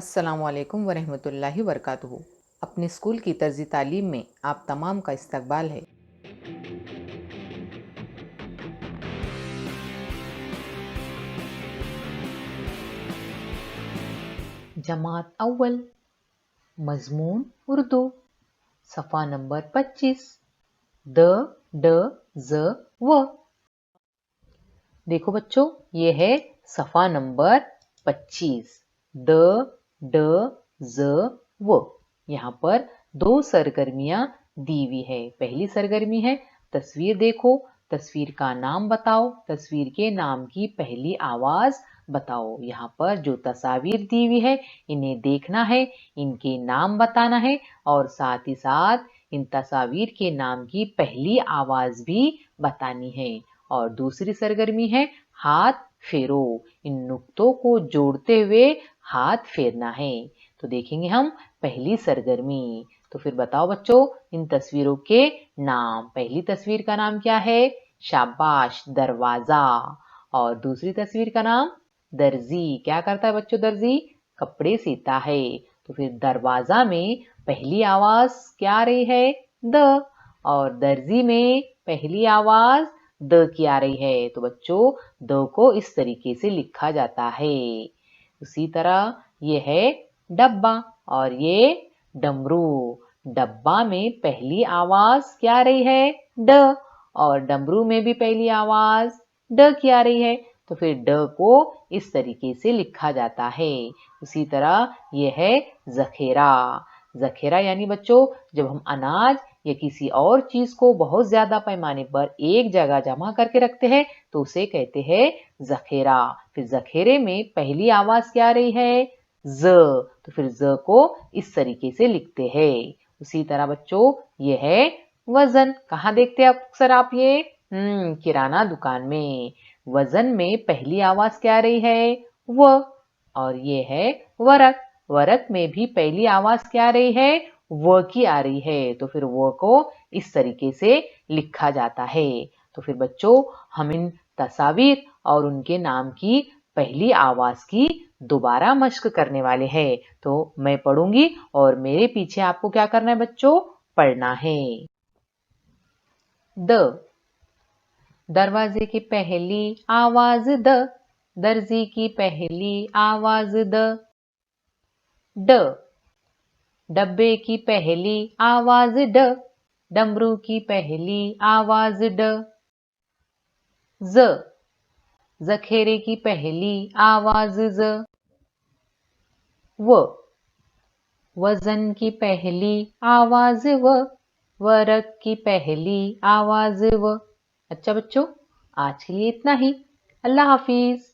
अस्सलामुअलैकुम वरहमतुल्लाहि वबरकातुहू। अपने स्कूल की तर्ज़ी तालीम में आप तमाम का इस्तकबाल है। जमात अव्वल, मज़मून उर्दू, सफ़ा नंबर 25, द ड ज़ व। देखो बच्चों, ये है सफ़ा नंबर 25, द ड ज़ व। यहाँ पर दो सरगर्मियाँ दी हुई है। पहली सरगर्मी है तस्वीर देखो, तस्वीर का नाम बताओ, तस्वीर के नाम की पहली आवाज बताओ। यहाँ पर जो तस्वीर दी हुई है इन्हें देखना है, इनके नाम बताना है और साथ ही साथ इन तस्वीर के नाम की पहली आवाज भी बतानी है। और दूसरी सरगर्मी है हाथ फेरो, इन नुक्तों को जोड़ते हुए हाथ फेरना है। तो देखेंगे हम पहली सरगर्मी। तो फिर बताओ बच्चों इन तस्वीरों के नाम। पहली तस्वीर का नाम क्या है? शाबाश, दरवाजा। और दूसरी तस्वीर का नाम दर्जी। क्या करता है बच्चों दर्जी? कपड़े सीता है। तो फिर दरवाजा में पहली आवाज क्या आ रही है? द। और दर्जी में पहली आवाज द की आ रही है। तो बच्चों द को इस तरीके से लिखा जाता है। उसी तरह ये है डब्बा और ये डमरू। डब्बा में पहली आवाज क्या आ रही है? ड। और डमरू में भी पहली आवाज ड की आ रही है। तो फिर ड को इस तरीके से लिखा जाता है। उसी तरह यह है जखेरा। जखेरा यानी बच्चों जब हम अनाज या किसी और चीज को बहुत ज्यादा पैमाने पर एक जगह जमा करके रखते हैं तो उसे कहते हैं जखेरा। फिर जखेरे में पहली आवाज क्या आ रही है? ज। तो फिर ज को इस तरीके से लिखते हैं। उसी तरह बच्चों ये है वजन। कहाँ देखते हैं अक्सर आप ये? किराना दुकान में। वजन में पहली आवाज क्या आ रही है? व। और ये है वरक। वरक में भी पहली आवाज क्या आ रही है? व की आ रही है। तो फिर व को इस तरीके से लिखा जाता है। तो फिर बच्चों हम इन तस्वीर और उनके नाम की पहली आवाज की दोबारा मश्क करने वाले हैं। तो मैं पढ़ूंगी और मेरे पीछे आपको क्या करना है बच्चों? पढ़ना है। द। दरवाजे की पहली आवाज द। दर्जी की पहली आवाज द। ड। डब्बे की पहली आवाज ड। डमरू की पहली आवाज ड। ज। जखेरे की पहली आवाज ज। व। वजन की पहली आवाज व। वरक की पहली आवाज व। अच्छा बच्चों, आज के लिए इतना ही। अल्लाह हाफिज।